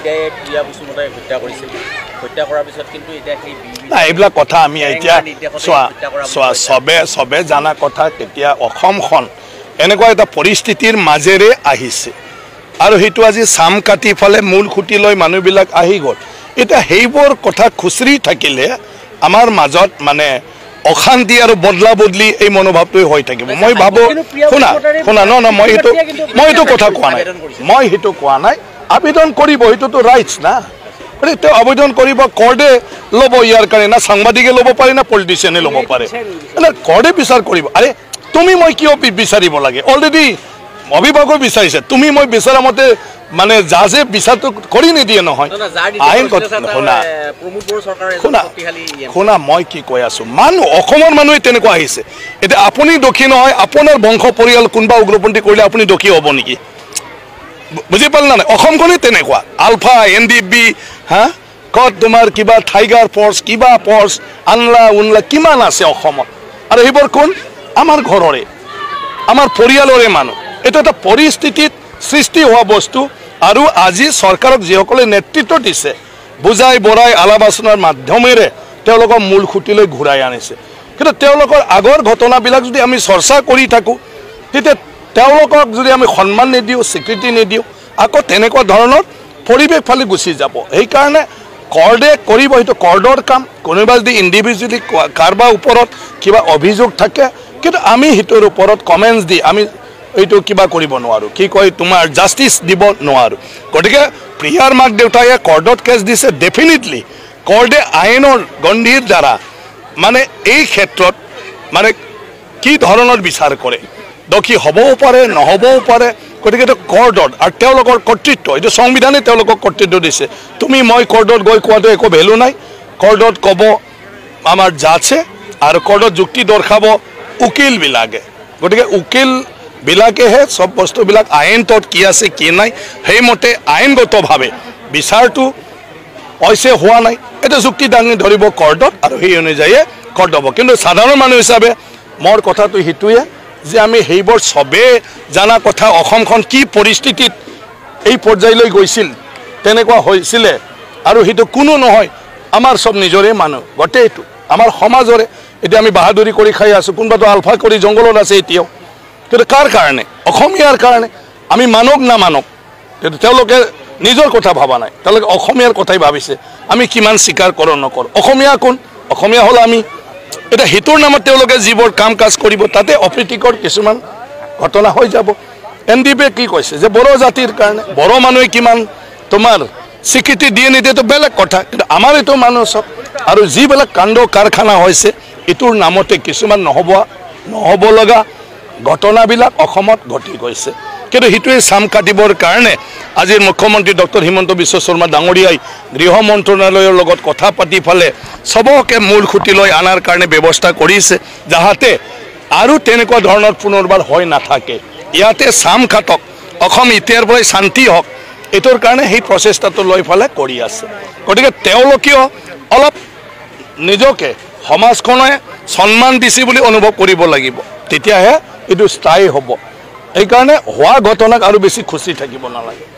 পিতাই প্ৰিয়া বসুমতাই হত্যা কৰিছিল হত্যা কৰাৰ পিছত কিন্তু এতিয়া সেই এইবিলাক কথা আমি এতিয়া চবে জানা কথা কেতিয়া অসমখন এনেকুৱা এটা পৰিস্থিতিৰ মাজেৰে আহিছে আৰু সেইটো আজি চাম কাটি ফালে মূল খুঁটি লৈ মানুহবিলাক আহি গ'ল এটা সেইবোৰ কথা খুচৰি থাকিলে আমাৰ মাজত মানে অশান্তি আৰু বদলা বদলি এই মনোভাৱটো হৈ থাকিব মই ভাবো শুনা ন মই এইটো কথা কোৱা নাই আবেদন কৰিব এইটোতো ৰাইটছ না তেওঁ আবেদন কৰিব কৰ্ডে ল'ব ইয়াৰ কাৰণে না সাংবাদিকে ল'ব পাৰে না পলিটিচিয়ানে ল'ব পাৰে কৰ্ডে বিচাৰ কৰিব আৰে তুমি মই কিয় বিচাৰিব লাগে অলৰেডি অভিভাৱকে বিচাৰিছে তুমি মই বিচৰা মতে মানে জাজে বিচাৰটো কৰি নিদিয়ে নহয় আইন শুনা মই কি কৈ আছো মানুহ অসমৰ মানুহে তেনেকুৱা আহিছে এতিয়া আপুনি দোষী নহয় আপোনাৰ বংশ পৰিয়াল কোনোবা উগ্ৰপন্থী কৰিলে আপুনি দোষী হ'ব নেকি বুজি পালে না অসমখনেই তেনেকুৱা আলফা NDB কত তোমাৰ কিবা টাইগাৰ ফৰ্চ কিবা ফৰ্চ আনলা উনলা কিমান আছে অসমত আৰু এইবোৰ কোন আমাৰ ঘৰৰে আমাৰ পৰিয়ালৰে মানুহ এটা এটা পৰিস্থিতিত সৃষ্টি হোৱা বস্তু আৰু আজি চৰকাৰক যিসকলে নেতৃত্ব দিছে বুজাই বৰাই আলাবাচনাৰ মাধ্যমেৰে তেওঁলোকৰ মূল খুঁটিলৈ ঘূৰাই আনিছে কিন্তু তেওঁলোকৰ আগৰ ঘটনাবিলাক যদি আমি চৰ্চা কৰি থাকোঁ তেতিয়া তেওঁলোকক যদি আমি সন্মান নিদিওঁ স্বীকৃতি নিদিওঁ আকৌ তেনেকুৱা ধৰণৰ পৰিৱেশ ফালে গুচি যাব সেইকাৰণে কৰ্ডে কৰিব সেইটো কৰ্ডৰ কাম কোনোবা যদি ইণ্ডিভিজুৱেলি কাৰোবাৰ ওপৰত কিবা অভিযোগ থাকে কিন্তু আমি সেইটোৰ ওপৰত কমেণ্টছ দি আমি এইটো কিবা কৰিব নোৱাৰোঁ কি কয় তোমাৰ জাষ্টিছ দিব নোৱাৰোঁ গতিকে প্ৰিয়াৰ মাক দেউতাকে কৰ্ডত কেছ দিছে ডেফিনেটলি কৰ্ডে আইনৰ গণ্ডিৰ দ্বাৰা মানে এই ক্ষেত্ৰত মানে কি ধৰণৰ বিচাৰ কৰে দোষী হ'বও পাৰে নহ'বও পাৰে গতিকে এইটো কৰ্ডত আৰু তেওঁলোকৰ কৰ্তৃত্ব এইটো সংবিধানে তেওঁলোকক কৰ্তৃত্ব দিছে তুমি মই কৰ্ডত গৈ কোৱাটো একো ভেলু নাই কৰ্ডত ক'ব আমাৰ জাজে আৰু কৰ্ডত যুক্তি দৰ্শাব উকিলবিলাকে গতিকে উকিলবিলাকেহে চব বস্তুবিলাক আইনটোত কি আছে কি নাই সেইমতে আইনগতভাৱে বিচাৰটো অৱশ্যে হোৱা নাই এটা যুক্তি দাঙি ধৰিব কৰ্ডত আৰু সেই অনুযায়ী কৰ্ড হ'ব কিন্তু সাধাৰণ মানুহ হিচাপে মোৰ কথাটো সেইটোৱে যে আমি সেইবোৰ চবেই জানা কথা অসমখন কি পৰিস্থিতিত এই পৰ্যায়লৈ গৈছিল তেনেকুৱা হৈছিলে আৰু সেইটো কোনো নহয় আমাৰ চব নিজৰে মানুহ গোটেইটো আমাৰ সমাজৰে এতিয়া আমি বাহাদুৰি কৰি খাই আছোঁ কোনোবাটো আলফা কৰি জংঘলত আছে এতিয়াও কিন্তু কাৰ কাৰণে অসমীয়াৰ কাৰণে আমি মানক নামানক কিন্তু তেওঁলোকে নিজৰ কথা ভবা নাই তেওঁলোকে অসমীয়াৰ কথাই ভাবিছে আমি কিমান স্বীকাৰ কৰোঁ নকৰোঁ অসমীয়া কোন অসমীয়া হ'ল আমি এটা হিতৰ নামত তেওঁলোকে যিবোৰ কাম কাজ কৰিব তাতে অপ্ৰীতিকৰ কিছুমান ঘটনা হৈ যাব NDB কি কৈছে যে বড়ো জাতিৰ কাৰণে বড়ো মানুহে কিমান তোমাৰ স্বীকৃতি দিয়ে নিদিয়েতো বেলেগ কথা কিন্তু আমাৰ এইটো মানুহ চব আৰু যিবিলাক কাণ্ড কাৰখানা হৈছে এইটোৰ নামতে কিছুমান নহ'ব লগা ঘটনাবিলাক অসমত ঘটি গৈছে কিন্তু সেইটোৱে চাম কাটিবৰ কাৰণে আজিৰ মুখ্যমন্ত্ৰী ডক্টৰ হিমন্ত বিশ্ব শৰ্মা ডাঙৰীয়াই গৃহ মন্ত্ৰণালয়ৰ লগত কথা পাতি ফালে সবকে মূল খুঁটিলৈ আনাৰ কাৰণে ব্যৱস্থা কৰিছে যাহাতে আৰু তেনেকুৱা ধৰণৰ পুনৰবাৰ হৈ নাথাকে ইয়াতে চাম খাটক অসম এতিয়াৰ পৰাই শান্তি হওক এইটোৰ কাৰণে সেই প্ৰচেষ্টাটো লৈ ফালে কৰি আছে গতিকে তেওঁলোকেও অলপ নিজকে সমাজখনে সন্মান দিছে বুলি অনুভৱ কৰিব লাগিব তেতিয়াহে এইটো স্থায়ী হ'ব সেইকাৰণে হোৱা ঘটনাক আৰু বেছি খুচি থাকিব নালাগে